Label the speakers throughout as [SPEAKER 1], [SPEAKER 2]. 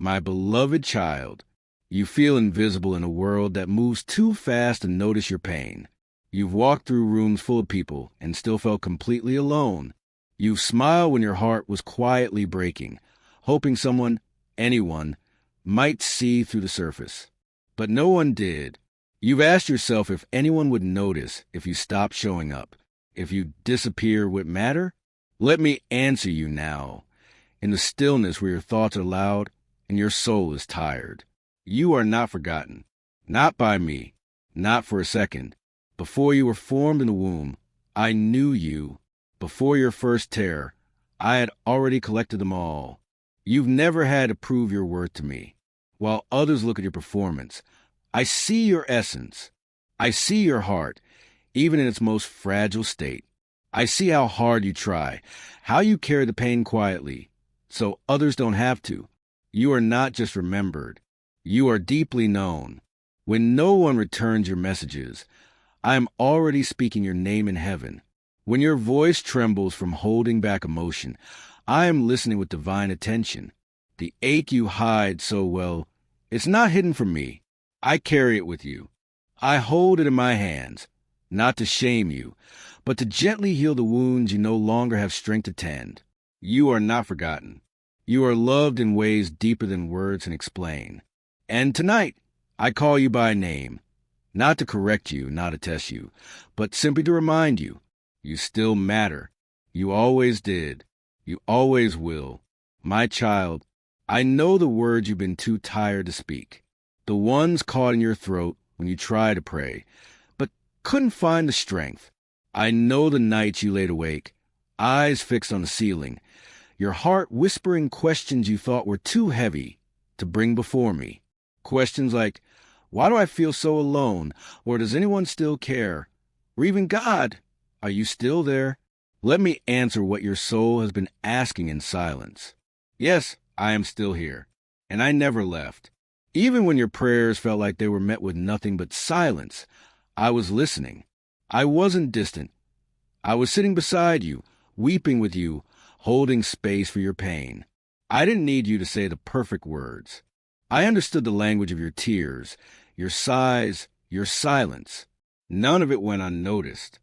[SPEAKER 1] My beloved child, you feel invisible in a world that moves too fast to notice your pain. You've walked through rooms full of people and still felt completely alone. You've smiled when your heart was quietly breaking, hoping someone, anyone, might see through the surface. But no one did. You've asked yourself if anyone would notice if you stopped showing up, if you disappear would matter. Let me answer you now. In the stillness where your thoughts are loud and your soul is tired, you are not forgotten. Not by me, not for a second. Before you were formed in the womb, I knew you. Before your first tear, I had already collected them all. You've never had to prove your worth to me. While others look at your performance, I see your essence. I see your heart, even in its most fragile state. I see how hard you try, how you carry the pain quietly, so others don't have to. You are not just remembered. You are deeply known. When no one returns your messages, I am already speaking your name in heaven. When your voice trembles from holding back emotion, I am listening with divine attention. The ache you hide so well, it's not hidden from me. I carry it with you. I hold it in my hands, not to shame you, but to gently heal the wounds you no longer have strength to tend. You are not forgotten. You are loved in ways deeper than words can explain. And tonight, I call you by name, not to correct you, not to test you, but simply to remind you, you still matter. You always did. You always will. My child, I know the words you've been too tired to speak, the ones caught in your throat when you tried to pray, but couldn't find the strength. I know the nights you laid awake, eyes fixed on the ceiling, your heart whispering questions you thought were too heavy to bring before me. Questions like, why do I feel so alone? Or does anyone still care? Or even God, are you still there? Let me answer what your soul has been asking in silence. Yes, I am still here, and I never left. Even when your prayers felt like they were met with nothing but silence, I was listening. I wasn't distant. I was sitting beside you, weeping with you, holding space for your pain. I didn't need you to say the perfect words. I understood the language of your tears, your sighs, your silence. None of it went unnoticed.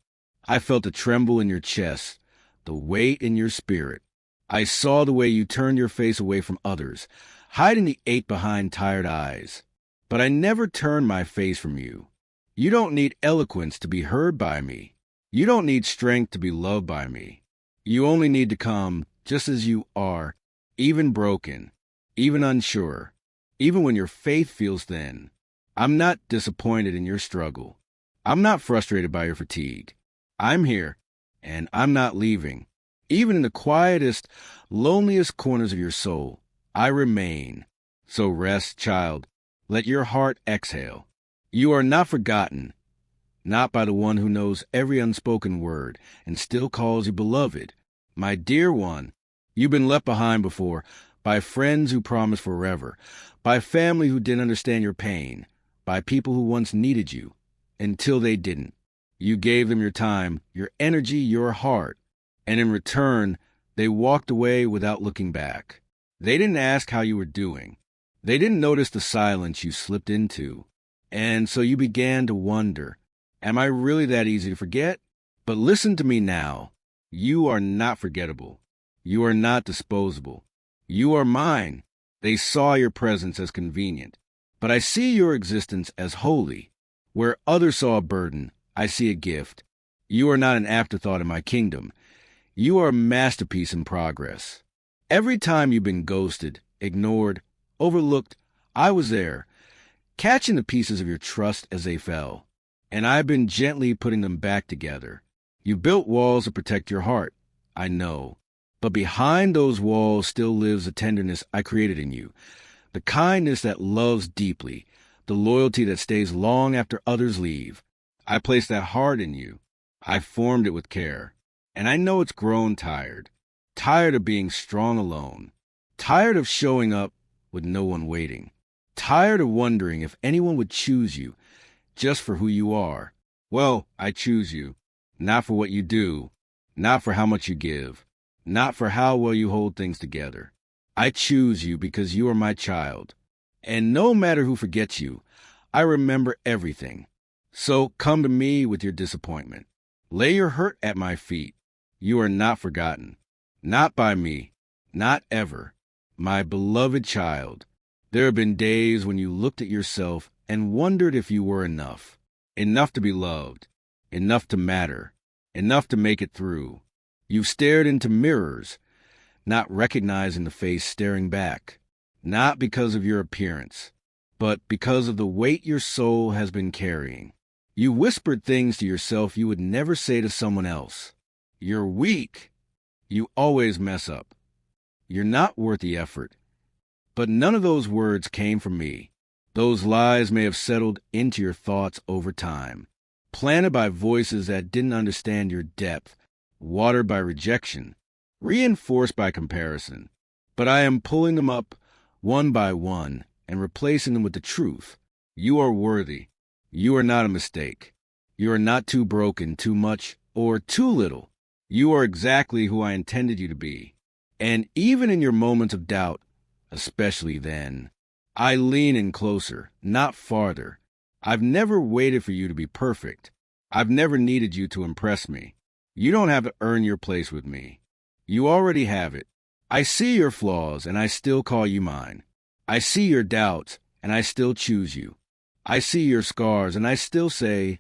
[SPEAKER 1] I felt the tremble in your chest, the weight in your spirit. I saw the way you turned your face away from others, hiding the ache behind tired eyes. But I never turned my face from you. You don't need eloquence to be heard by me. You don't need strength to be loved by me. You only need to come just as you are, even broken, even unsure, even when your faith feels thin. I'm not disappointed in your struggle. I'm not frustrated by your fatigue. I'm here, and I'm not leaving. Even in the quietest, loneliest corners of your soul, I remain. So rest, child. Let your heart exhale. You are not forgotten, not by the one who knows every unspoken word and still calls you beloved. My dear one, you've been left behind before by friends who promised forever, by family who didn't understand your pain, by people who once needed you until they didn't. You gave them your time, your energy, your heart, and in return, they walked away without looking back. They didn't ask how you were doing. They didn't notice the silence you slipped into. And so you began to wonder, am I really that easy to forget? But listen to me now. You are not forgettable. You are not disposable. You are mine. They saw your presence as convenient. But I see your existence as holy. Where others saw a burden, I see a gift. You are not an afterthought in my kingdom. You are a masterpiece in progress. Every time you've been ghosted, ignored, overlooked, I was there, catching the pieces of your trust as they fell. And I've been gently putting them back together. You built walls to protect your heart, I know. But behind those walls still lives the tenderness I created in you, the kindness that loves deeply, the loyalty that stays long after others leave. I placed that heart in you. I formed it with care. And I know it's grown tired. Tired of being strong alone. Tired of showing up with no one waiting. Tired of wondering if anyone would choose you just for who you are. Well, I choose you. Not for what you do. Not for how much you give. Not for how well you hold things together. I choose you because you are my child. And no matter who forgets you, I remember everything. So come to me with your disappointment. Lay your hurt at my feet. You are not forgotten. Not by me. Not ever. My beloved child. There have been days when you looked at yourself and wondered if you were enough. Enough to be loved. Enough to matter. Enough to make it through. You've stared into mirrors, not recognizing the face staring back. Not because of your appearance, but because of the weight your soul has been carrying. You whispered things to yourself you would never say to someone else. You're weak. You always mess up. You're not worth the effort. But none of those words came from me. Those lies may have settled into your thoughts over time, planted by voices that didn't understand your depth, watered by rejection, reinforced by comparison. But I am pulling them up one by one and replacing them with the truth. You are worthy. You are not a mistake. You are not too broken, too much, or too little. You are exactly who I intended you to be. And even in your moments of doubt, especially then, I lean in closer, not farther. I've never waited for you to be perfect. I've never needed you to impress me. You don't have to earn your place with me. You already have it. I see your flaws, and I still call you mine. I see your doubts, and I still choose you. I see your scars, and I still say,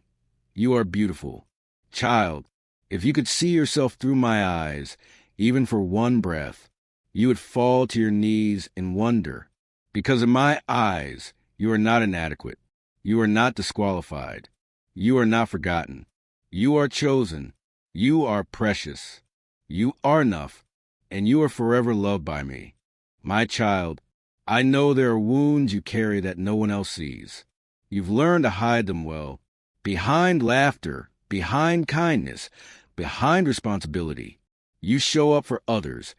[SPEAKER 1] you are beautiful. Child, if you could see yourself through my eyes, even for one breath, you would fall to your knees in wonder. Because in my eyes, you are not inadequate. You are not disqualified. You are not forgotten. You are chosen. You are precious. You are enough, and you are forever loved by me. My child, I know there are wounds you carry that no one else sees. You've learned to hide them well, behind laughter, behind kindness, behind responsibility. You show up for others,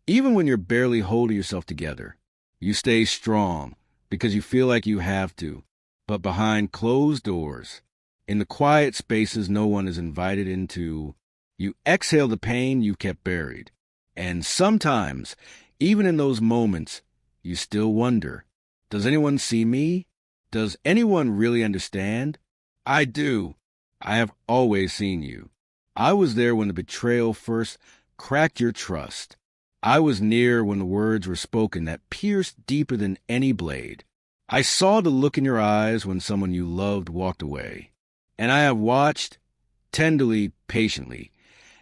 [SPEAKER 1] even when you're barely holding yourself together. You stay strong because you feel like you have to, but behind closed doors, in the quiet spaces no one is invited into, you exhale the pain you kept buried. And sometimes, even in those moments, you still wonder, does anyone see me? Does anyone really understand? I do. I have always seen you. I was there when the betrayal first cracked your trust. I was near when the words were spoken that pierced deeper than any blade. I saw the look in your eyes when someone you loved walked away. And I have watched, tenderly, patiently,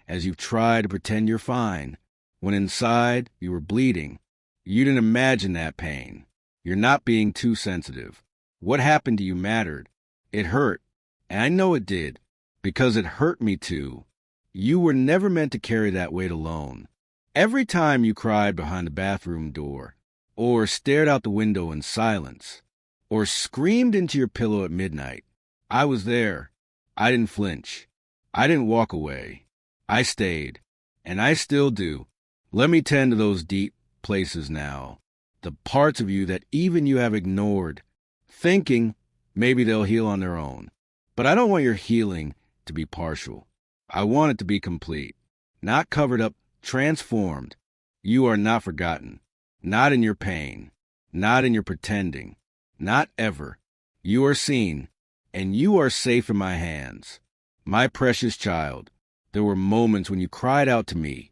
[SPEAKER 1] as you've tried to pretend you're fine, when inside you were bleeding. You didn't imagine that pain. You're not being too sensitive. What happened to you mattered. It hurt, and I know it did, because it hurt me too. You were never meant to carry that weight alone. Every time you cried behind the bathroom door, or stared out the window in silence, or screamed into your pillow at midnight, I was there. I didn't flinch. I didn't walk away. I stayed, and I still do. Let me tend to those deep places now, the parts of you that even you have ignored, thinking maybe they'll heal on their own. But I don't want your healing to be partial. I want it to be complete, not covered up, transformed. You are not forgotten, not in your pain, not in your pretending, not ever. You are seen, and you are safe in my hands. My precious child, there were moments when you cried out to me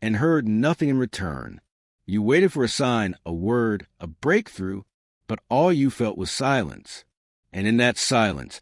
[SPEAKER 1] and heard nothing in return. You waited for a sign, a word, a breakthrough, but all you felt was silence. And in that silence,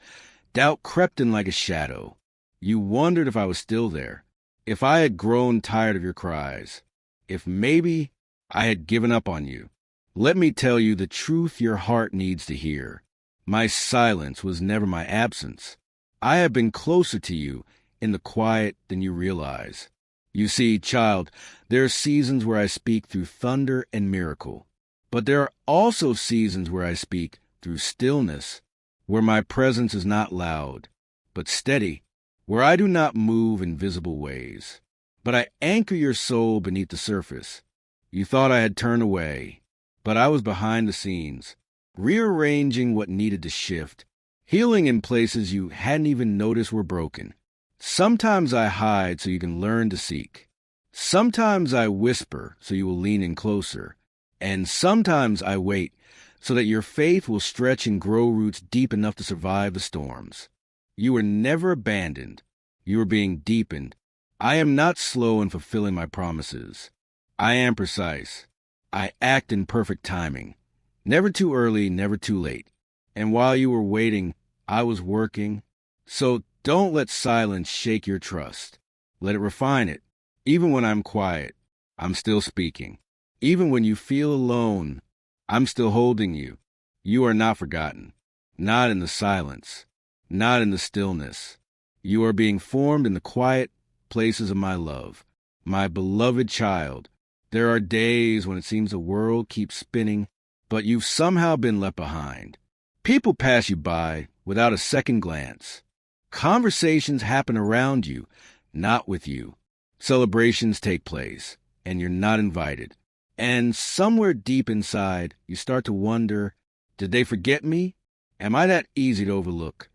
[SPEAKER 1] doubt crept in like a shadow. You wondered if I was still there, if I had grown tired of your cries, if maybe I had given up on you. Let me tell you the truth your heart needs to hear. My silence was never my absence. I have been closer to you in the quiet than you realize. You see, child, there are seasons where I speak through thunder and miracle, but there are also seasons where I speak through stillness, where my presence is not loud, but steady, where I do not move in visible ways, but I anchor your soul beneath the surface. You thought I had turned away, but I was behind the scenes, rearranging what needed to shift, healing in places you hadn't even noticed were broken. Sometimes I hide so you can learn to seek. Sometimes I whisper so you will lean in closer. And sometimes I wait so that your faith will stretch and grow roots deep enough to survive the storms. You were never abandoned. You are being deepened. I am not slow in fulfilling my promises. I am precise. I act in perfect timing. Never too early, never too late. And while you were waiting, I was working. So don't let silence shake your trust. Let it refine it. Even when I'm quiet, I'm still speaking. Even when you feel alone, I'm still holding you. You are not forgotten. Not in the silence. Not in the stillness. You are being formed in the quiet places of my love. My beloved child, there are days when it seems the world keeps spinning, but you've somehow been left behind. People pass you by without a second glance. Conversations happen around you, not with you. Celebrations take place, and you're not invited. And somewhere deep inside, you start to wonder, did they forget me? Am I that easy to overlook?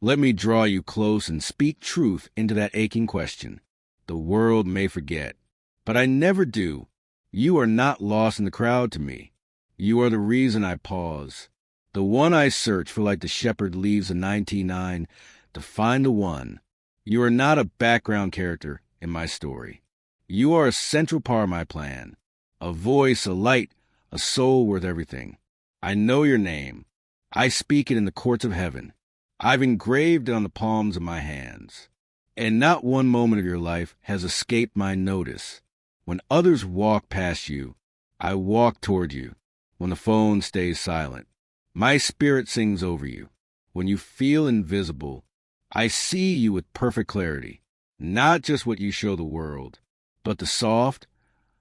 [SPEAKER 1] Let me draw you close and speak truth into that aching question. The world may forget, but I never do. You are not lost in the crowd to me. You are the reason I pause. The one I search for like the shepherd leaves the 99 to find the one. You are not a background character in my story. You are a central part of my plan. A voice, a light, a soul worth everything. I know your name. I speak it in the courts of heaven. I've engraved it on the palms of my hands. And not one moment of your life has escaped my notice. When others walk past you, I walk toward you. When the phone stays silent, my spirit sings over you. When you feel invisible, I see you with perfect clarity. Not just what you show the world, but the soft,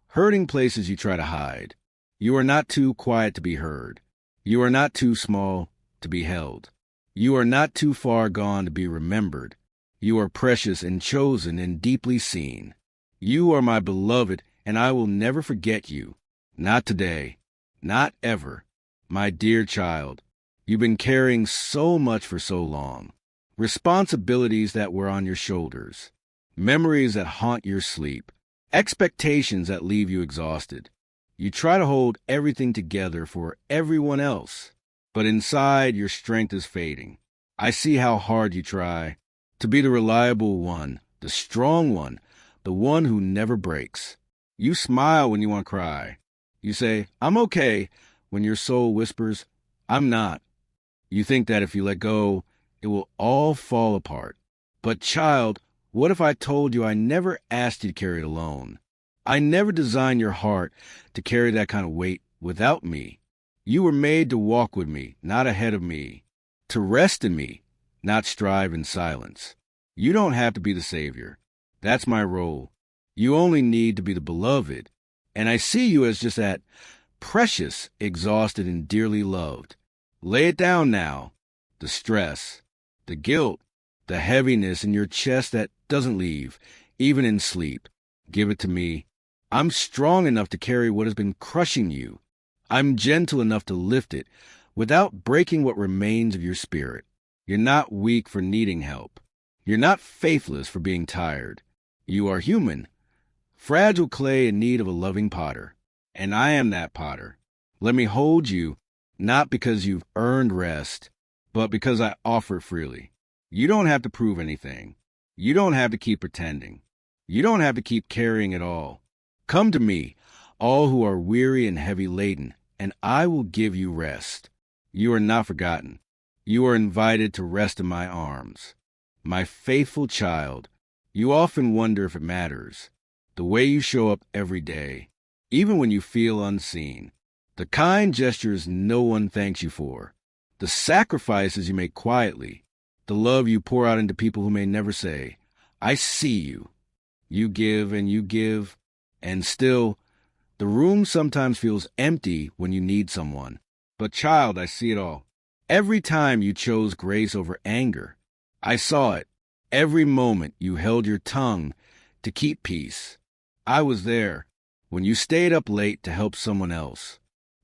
[SPEAKER 1] hurting places you try to hide. You are not too quiet to be heard. You are not too small to be held. You are not too far gone to be remembered. You are precious and chosen and deeply seen. You are my beloved, and I will never forget you. Not today. Not ever. My dear child, you've been carrying so much for so long. Responsibilities that were on your shoulders. Memories that haunt your sleep. Expectations that leave you exhausted. You try to hold everything together for everyone else, but inside your strength is fading. I see how hard you try to be the reliable one, the strong one, the one who never breaks. You smile when you want to cry. You say, I'm okay, when your soul whispers, I'm not. You think that if you let go, it will all fall apart. But child, what if I told you I never asked you to carry it alone? I never designed your heart to carry that kind of weight without me. You were made to walk with me, not ahead of me. To rest in me, not strive in silence. You don't have to be the savior. That's my role. You only need to be the beloved. And I see you as just that precious, exhausted, and dearly loved. Lay it down now. The stress, the guilt, the heaviness in your chest that doesn't leave, even in sleep. Give it to me. I'm strong enough to carry what has been crushing you. I'm gentle enough to lift it without breaking what remains of your spirit. You're not weak for needing help. You're not faithless for being tired. You are human, fragile clay in need of a loving potter. And I am that potter. Let me hold you, not because you've earned rest, but because I offer it freely. You don't have to prove anything. You don't have to keep pretending. You don't have to keep carrying it all. Come to me, all who are weary and heavy laden, and I will give you rest. You are not forgotten. You are invited to rest in my arms. My faithful child, you often wonder if it matters. The way you show up every day, even when you feel unseen. The kind gestures no one thanks you for. The sacrifices you make quietly. The love you pour out into people who may never say, I see you. You give, and still, the room sometimes feels empty when you need someone. But child, I see it all. Every time you chose grace over anger, I saw it. Every moment you held your tongue to keep peace. I was there when you stayed up late to help someone else,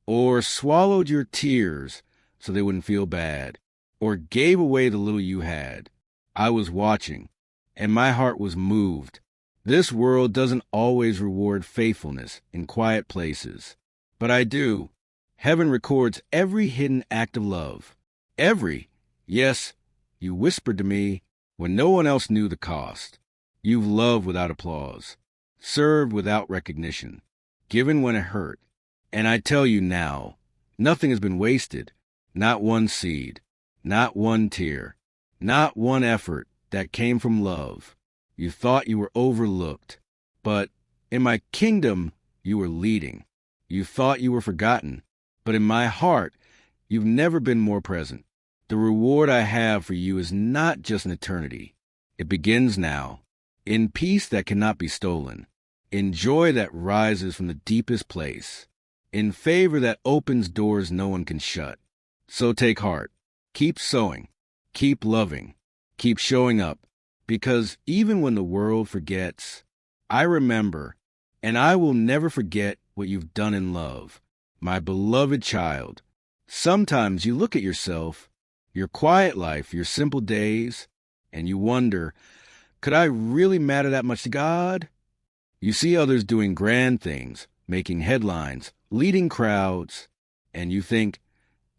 [SPEAKER 1] or swallowed your tears so they wouldn't feel bad, or gave away the little you had. I was watching, and my heart was moved. This world doesn't always reward faithfulness in quiet places, But I do. Heaven records every hidden act of love. Every. Yes, you whispered to me when no one else knew the cost. You've loved without applause, served without recognition, given when it hurt. And I tell you now, nothing has been wasted. Not one seed, not one tear, not one effort that came from love. You thought you were overlooked, but in my kingdom you were leading. You thought you were forgotten, but in my heart you've never been more present. The reward I have for you is not just an eternity. It begins now, in peace that cannot be stolen, in joy that rises from the deepest place, in favor that opens doors no one can shut. So take heart, keep sowing, keep loving, keep showing up, because even when the world forgets, I remember, and I will never forget what you've done in love. My beloved child, sometimes you look at yourself, your quiet life, your simple days, and you wonder, could I really matter that much to God? You see others doing grand things, making headlines, leading crowds, and you think,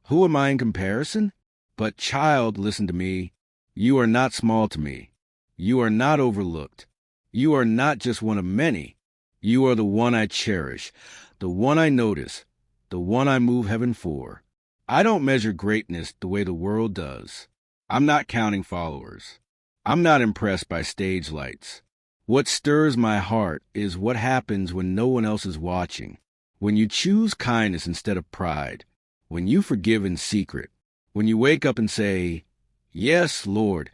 [SPEAKER 1] who am I in comparison? But child, listen to me. You are not small to me. You are not overlooked. You are not just one of many. You are the one I cherish, the one I notice, the one I move heaven for. I don't measure greatness the way the world does. I'm not counting followers. I'm not impressed by stage lights. What stirs my heart is what happens when no one else is watching, when you choose kindness instead of pride, when you forgive in secret, when you wake up and say, yes, Lord,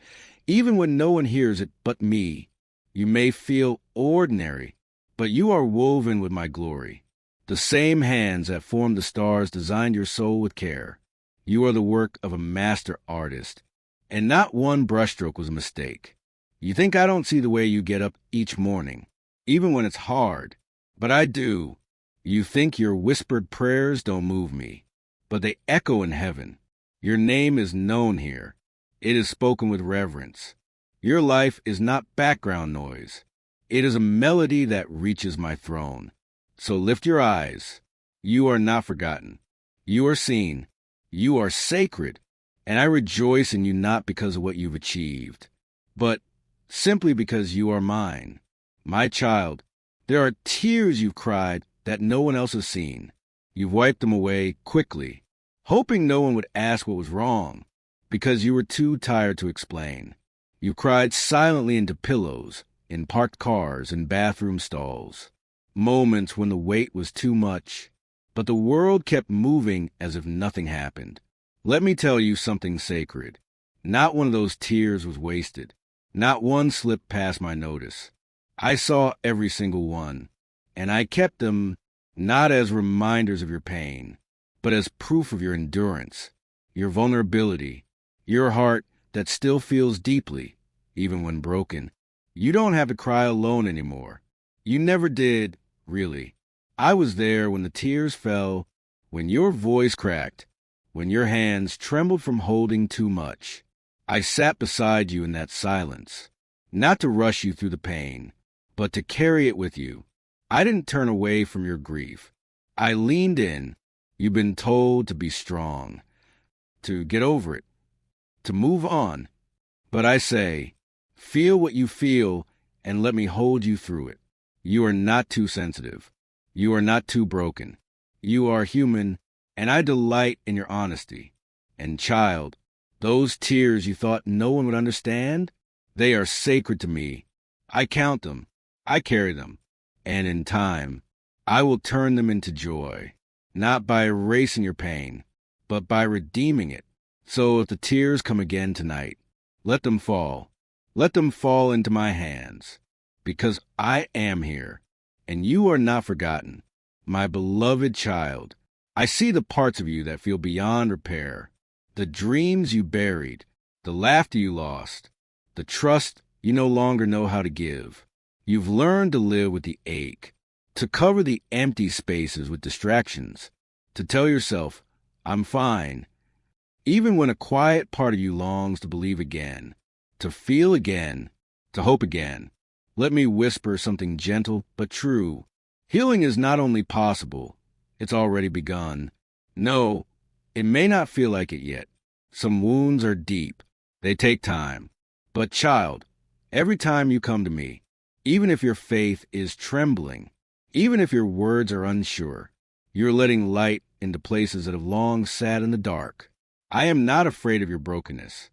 [SPEAKER 1] even when no one hears it but me. You may feel ordinary, but you are woven with my glory. The same hands that formed the stars designed your soul with care. You are the work of a master artist, and not one brushstroke was a mistake. You think I don't see the way you get up each morning, even when it's hard, but I do. You think your whispered prayers don't move me, but they echo in heaven. Your name is known here. It is spoken with reverence. Your life is not background noise. It is a melody that reaches my throne. So lift your eyes. You are not forgotten. You are seen. You are sacred. And I rejoice in you not because of what you've achieved, but simply because you are mine. My child, there are tears you've cried that no one else has seen. You've wiped them away quickly, hoping no one would ask what was wrong, because you were too tired to explain. You cried silently into pillows, in parked cars, in bathroom stalls. Moments when the weight was too much, but the world kept moving as if nothing happened. Let me tell you something sacred. Not one of those tears was wasted. Not one slipped past my notice. I saw every single one, and I kept them not as reminders of your pain, but as proof of your endurance, your vulnerability, your heart that still feels deeply, even when broken. You don't have to cry alone anymore. You never did, really. I was there when the tears fell, when your voice cracked, when your hands trembled from holding too much. I sat beside you in that silence, not to rush you through the pain, but to carry it with you. I didn't turn away from your grief. I leaned in. You've been told to be strong, to get over it, to move on. But I say, feel what you feel and let me hold you through it. You are not too sensitive. You are not too broken. You are human, and I delight in your honesty. And child, those tears you thought no one would understand, they are sacred to me. I count them. I carry them. And in time, I will turn them into joy, not by erasing your pain, but by redeeming it. So if the tears come again tonight, let them fall. Let them fall into my hands, because I am here, and you are not forgotten. My beloved child, I see the parts of you that feel beyond repair, the dreams you buried, the laughter you lost, the trust you no longer know how to give. You've learned to live with the ache, to cover the empty spaces with distractions, to tell yourself, I'm fine, even when a quiet part of you longs to believe again, to feel again, to hope again. Let me whisper something gentle but true. Healing is not only possible, It's already begun. No, it may not feel like it yet. Some wounds are deep. They take time. But child, every time you come to me, even if your faith is trembling, even if your words are unsure, you're letting light into places that have long sat in the dark. I am not afraid of your brokenness.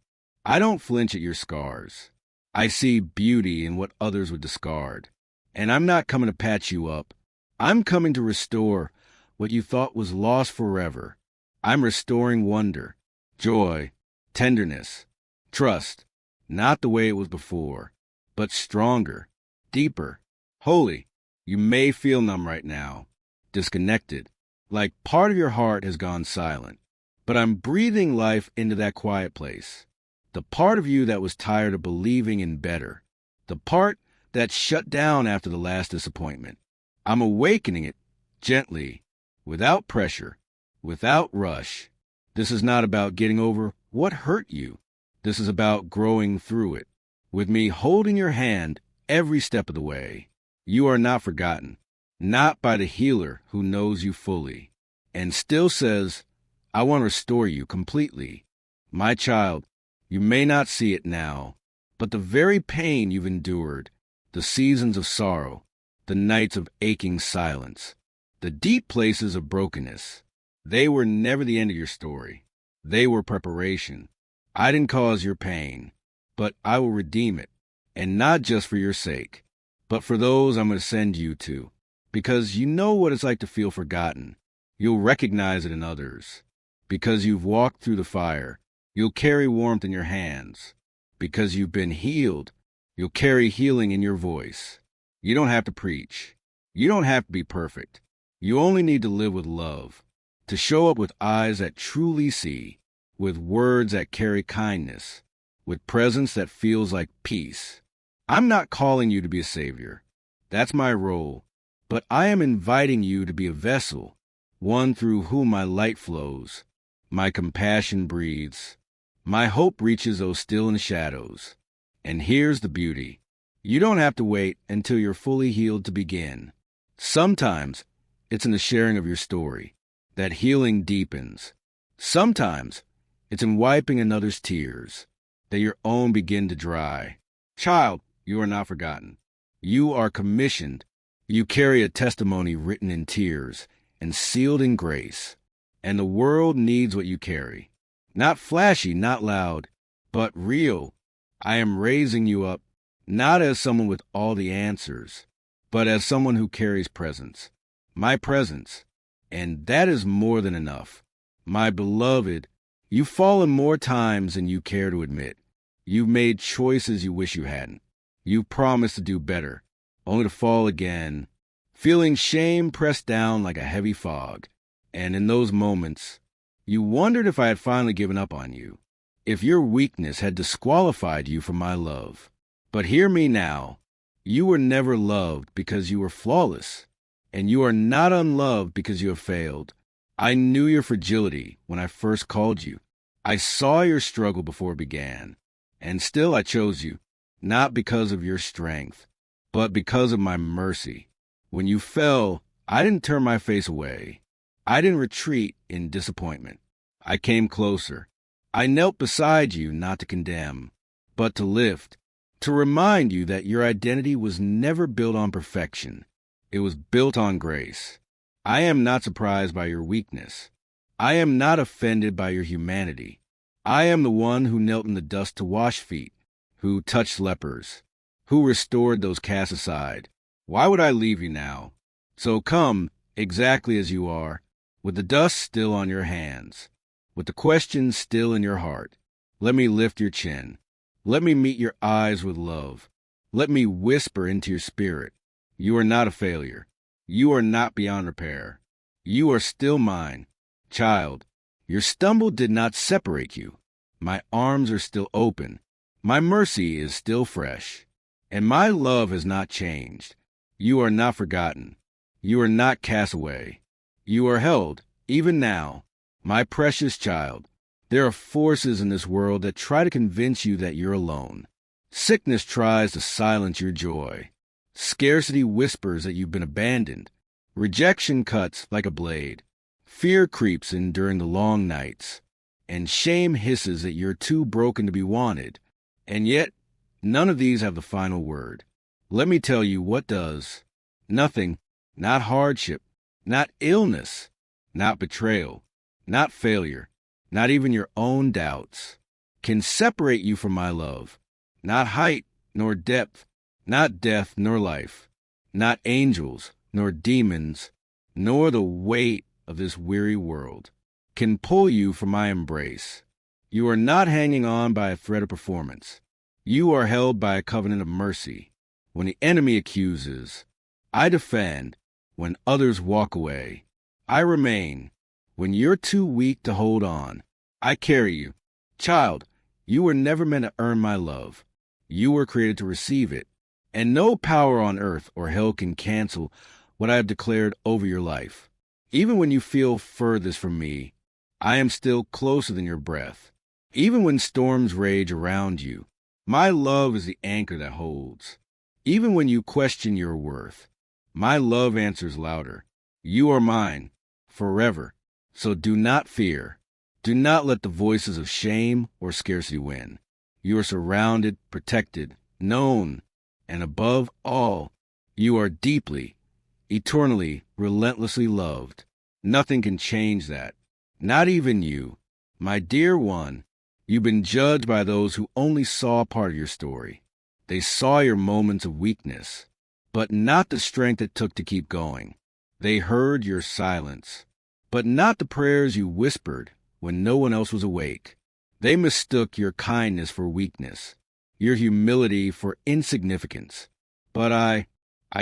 [SPEAKER 1] I don't flinch at your scars. I see beauty in what others would discard. And I'm not coming to patch you up. I'm coming to restore what you thought was lost forever. I'm restoring wonder, joy, tenderness, trust, not the way it was before, but stronger, deeper, holy. You may feel numb right now, disconnected, like part of your heart has gone silent. But I'm breathing life into that quiet place. The part of you that was tired of believing in better. The part that shut down after the last disappointment. I'm awakening it gently, without pressure, without rush. This is not about getting over what hurt you. This is about growing through it, with me holding your hand every step of the way. You are not forgotten, not by the healer who knows you fully, and still says, I want to restore you completely. My child, you may not see it now, but the very pain you've endured, the seasons of sorrow, the nights of aching silence, the deep places of brokenness, they were never the end of your story. They were preparation. I didn't cause your pain, but I will redeem it, and not just for your sake, but for those I'm going to send you to, because you know what it's like to feel forgotten. You'll recognize it in others. Because you've walked through the fire, you'll carry warmth in your hands. Because you've been healed, you'll carry healing in your voice. You don't have to preach. You don't have to be perfect. You only need to live with love, to show up with eyes that truly see, with words that carry kindness, with presence that feels like peace. I'm not calling you to be a savior. That's my role. But I am inviting you to be a vessel, one through whom my light flows, my compassion breathes, my hope reaches those still in the shadows. And here's the beauty. You don't have to wait until you're fully healed to begin. Sometimes it's in the sharing of your story that healing deepens. Sometimes it's in wiping another's tears that your own begin to dry. Child, you are not forgotten. You are commissioned. You carry a testimony written in tears and sealed in grace. And the world needs what you carry. Not flashy, not loud, but real. I am raising you up, not as someone with all the answers, but as someone who carries presence. My presence. And that is more than enough. My beloved, you've fallen more times than you care to admit. You've made choices you wish you hadn't. You've promised to do better, only to fall again, feeling shame pressed down like a heavy fog. And in those moments, you wondered if I had finally given up on you, if your weakness had disqualified you from my love. But hear me now. You were never loved because you were flawless, and you are not unloved because you have failed. I knew your fragility when I first called you. I saw your struggle before it began, and still I chose you, not because of your strength, but because of my mercy. When you fell, I didn't turn my face away. I didn't retreat in disappointment. I came closer. I knelt beside you not to condemn, but to lift, to remind you that your identity was never built on perfection. It was built on grace. I am not surprised by your weakness. I am not offended by your humanity. I am the one who knelt in the dust to wash feet, who touched lepers, who restored those cast aside. Why would I leave you now? So come exactly as you are, with the dust still on your hands, with the questions still in your heart. Let me lift your chin. Let me meet your eyes with love. Let me whisper into your spirit. You are not a failure. You are not beyond repair. You are still mine. Child, your stumble did not separate you. My arms are still open. My mercy is still fresh. And my love has not changed. You are not forgotten. You are not cast away. You are held, even now. My precious child, there are forces in this world that try to convince you that you're alone. Sickness tries to silence your joy. Scarcity whispers that you've been abandoned. Rejection cuts like a blade. Fear creeps in during the long nights. And shame hisses that you're too broken to be wanted. And yet, none of these have the final word. Let me tell you what does. Nothing, not hardship, not illness, not betrayal, not failure, not even your own doubts, can separate you from my love. Not height nor depth, not death nor life, not angels nor demons, nor the weight of this weary world can pull you from my embrace. You are not hanging on by a thread of performance. You are held by a covenant of mercy. When the enemy accuses, I defend. When others walk away, I remain. When you're too weak to hold on, I carry you. Child, you were never meant to earn my love. You were created to receive it. And no power on earth or hell can cancel what I have declared over your life. Even when you feel furthest from me, I am still closer than your breath. Even when storms rage around you, my love is the anchor that holds. Even when you question your worth, my love answers louder. You are mine, forever. So do not fear. Do not let the voices of shame or scarcity win. You are surrounded, protected, known, and above all, you are deeply, eternally, relentlessly loved. Nothing can change that. Not even you. My dear one, you've been judged by those who only saw part of your story. They saw your moments of weakness, but not the strength it took to keep going. They heard your silence, but not the prayers you whispered when no one else was awake. They mistook your kindness for weakness, your humility for insignificance. But I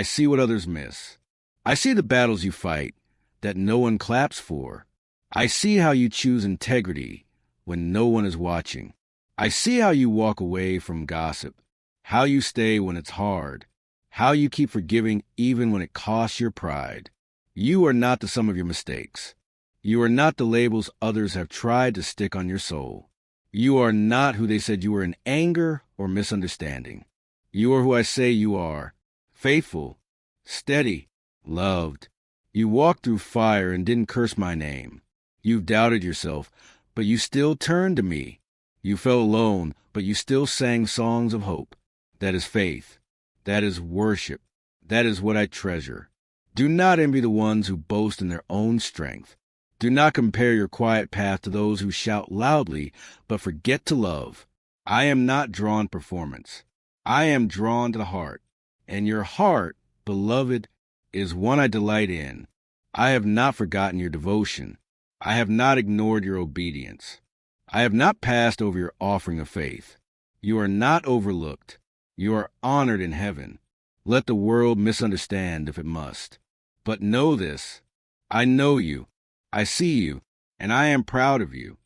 [SPEAKER 1] see what others miss. I see the battles you fight that no one claps for. I see how you choose integrity when no one is watching. I see how you walk away from gossip, how you stay when it's hard, how you keep forgiving even when it costs your pride. You are not the sum of your mistakes. You are not the labels others have tried to stick on your soul. You are not who they said you were in anger or misunderstanding. You are who I say you are, faithful, steady, loved. You walked through fire and didn't curse my name. You've doubted yourself, but you still turned to me. You felt alone, but you still sang songs of hope. That is faith. That is worship. That is what I treasure. Do not envy the ones who boast in their own strength. Do not compare your quiet path to those who shout loudly but forget to love. I am not drawn to performance. I am drawn to the heart. And your heart, beloved, is one I delight in. I have not forgotten your devotion. I have not ignored your obedience. I have not passed over your offering of faith. You are not overlooked. You are honored in heaven. Let the world misunderstand if it must. But know this, I know you, I see you, and I am proud of you.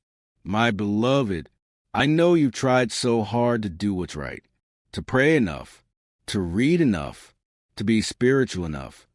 [SPEAKER 1] My beloved, I know you've tried so hard to do what's right, to pray enough, to read enough, to be spiritual enough.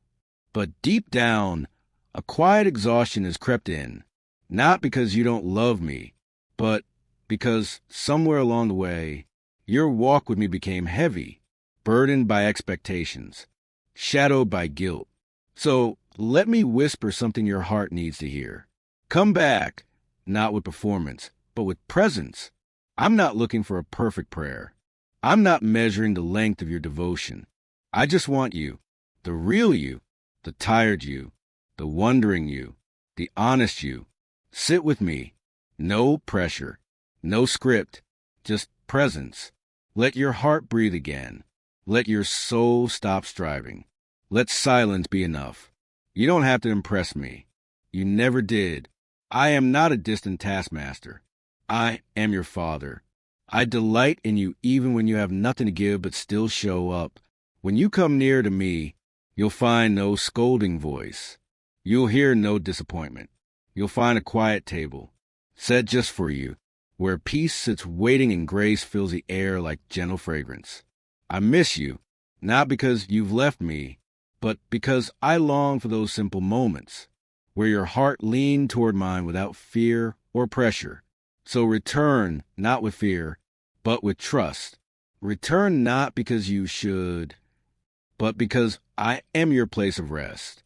[SPEAKER 1] But deep down, a quiet exhaustion has crept in, not because you don't love me, but because somewhere along the way, your walk with me became heavy, burdened by expectations, shadowed by guilt. So let me whisper something your heart needs to hear. Come back, not with performance, but with presence. I'm not looking for a perfect prayer. I'm not measuring the length of your devotion. I just want you, the real you, the tired you, the wondering you, the honest you. Sit with me. No pressure, no script, just presence. Let your heart breathe again. Let your soul stop striving. Let silence be enough. You don't have to impress me. You never did. I am not a distant taskmaster. I am your father. I delight in you even when you have nothing to give but still show up. When you come near to me, you'll find no scolding voice. You'll hear no disappointment. You'll find a quiet table, set just for you, where peace sits waiting and grace fills the air like gentle fragrance. I miss you, not because you've left me, but because I long for those simple moments, where your heart leaned toward mine without fear or pressure. So return, not with fear, but with trust. Return not because you should, but because I am your place of rest.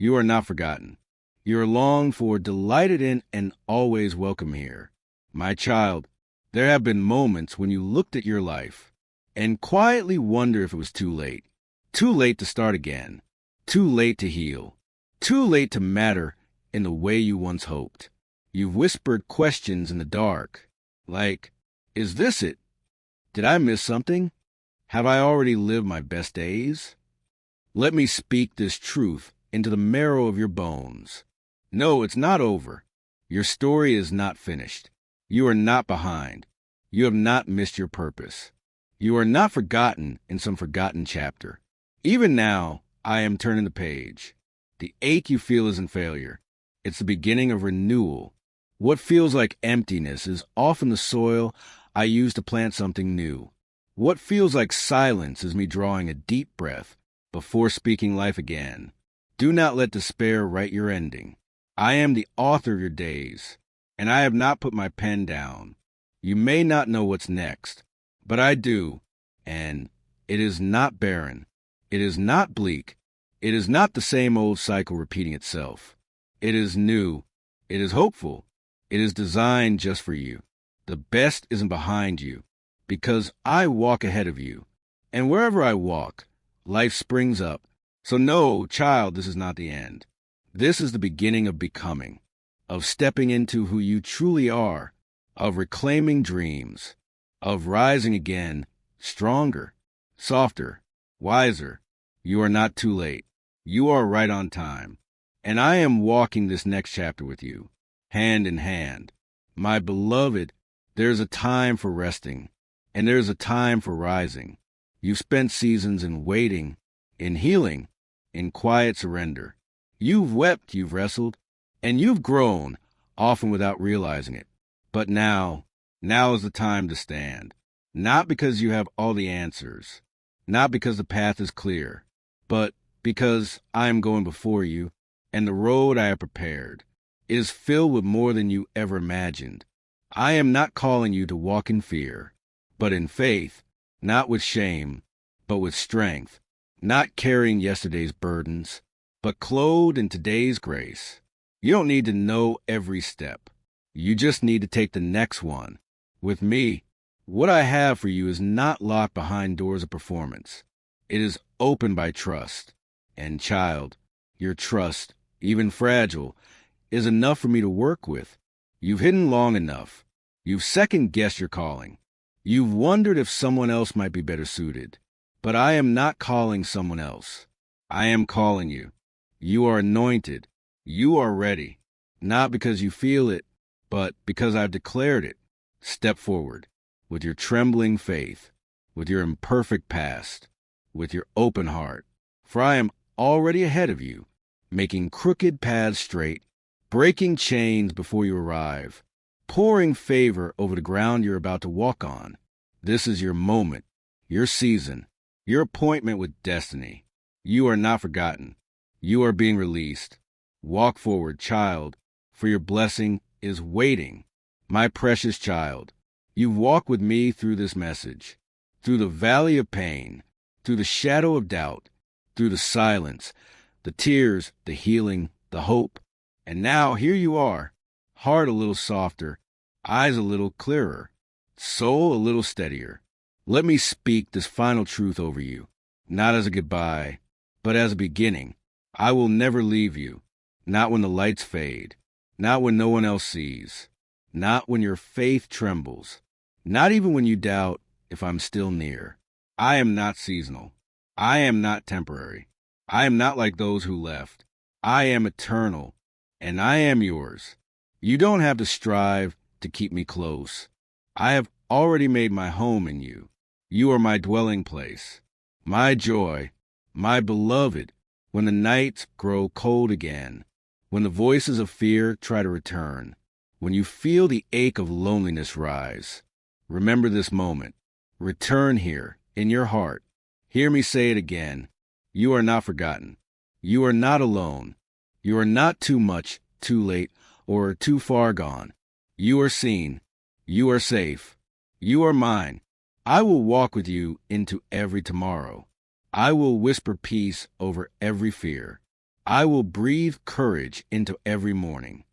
[SPEAKER 1] You are not forgotten. You are longed for, delighted in, and always welcome here. My child, there have been moments when you looked at your life and quietly wonder if it was too late. Too late to start again. Too late to heal. Too late to matter in the way you once hoped. You've whispered questions in the dark, like, is this it? Did I miss something? Have I already lived my best days? Let me speak this truth into the marrow of your bones. No, it's not over. Your story is not finished. You are not behind. You have not missed your purpose. You are not forgotten in some forgotten chapter. Even now, I am turning the page. The ache you feel isn't failure. It's the beginning of renewal. What feels like emptiness is often the soil I use to plant something new. What feels like silence is me drawing a deep breath before speaking life again. Do not let despair write your ending. I am the author of your days, and I have not put my pen down. You may not know what's next, but I do, and it is not barren. It is not bleak. It is not the same old cycle repeating itself. It is new. It is hopeful. It is designed just for you. The best isn't behind you, because I walk ahead of you. And wherever I walk, life springs up. So no, child, this is not the end. This is the beginning of becoming, of stepping into who you truly are, of reclaiming dreams, of rising again, stronger, softer, wiser. You are not too late. You are right on time. And I am walking this next chapter with you, hand in hand. My beloved, there's a time for resting, and there's a time for rising. You've spent seasons in waiting, in healing, in quiet surrender. You've wept, you've wrestled, and you've grown, often without realizing it. But now is the time to stand. Not because you have all the answers, not because the path is clear, but because I am going before you, and the road I have prepared is filled with more than you ever imagined. I am not calling you to walk in fear, but in faith, not with shame, but with strength, not carrying yesterday's burdens, but clothed in today's grace. You don't need to know every step. You just need to take the next one. With me, what I have for you is not locked behind doors of performance. It is open by trust. And child, your trust, even fragile, is enough for me to work with. You've hidden long enough. You've second-guessed your calling. You've wondered if someone else might be better suited. But I am not calling someone else. I am calling you. You are anointed. You are ready. Not because you feel it, but because I've declared it. Step forward with your trembling faith, with your imperfect past, with your open heart. For I am already ahead of you, making crooked paths straight, breaking chains before you arrive, pouring favor over the ground you're about to walk on. This is your moment, your season, your appointment with destiny. You are not forgotten. You are being released. Walk forward, child, for your blessing is waiting. My precious child, you've walked with me through this message, through the valley of pain, through the shadow of doubt, through the silence, the tears, the healing, the hope. And now here you are, heart a little softer, eyes a little clearer, soul a little steadier. Let me speak this final truth over you, not as a goodbye, but as a beginning. I will never leave you, not when the lights fade, not when no one else sees, not when your faith trembles, not even when you doubt if I'm still near. I am not seasonal. I am not temporary. I am not like those who left. I am eternal, and I am yours. You don't have to strive to keep me close. I have already made my home in you. You are my dwelling place, my joy, my beloved. When the nights grow cold again, when the voices of fear try to return, when you feel the ache of loneliness rise, remember this moment. Return here, in your heart. Hear me say it again. You are not forgotten. You are not alone. You are not too much, too late, or too far gone. You are seen. You are safe. You are mine. I will walk with you into every tomorrow. I will whisper peace over every fear. I will breathe courage into every morning.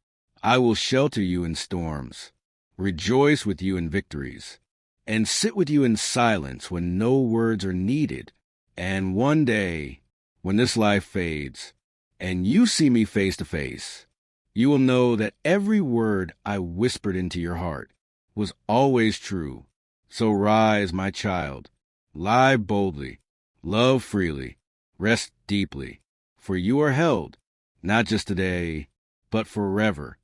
[SPEAKER 1] I will shelter you in storms, rejoice with you in victories, and sit with you in silence when no words are needed. And one day, when this life fades, and you see me face to face, you will know that every word I whispered into your heart was always true. So rise, my child, lie boldly, love freely, rest deeply, for you are held, not just today, but forever,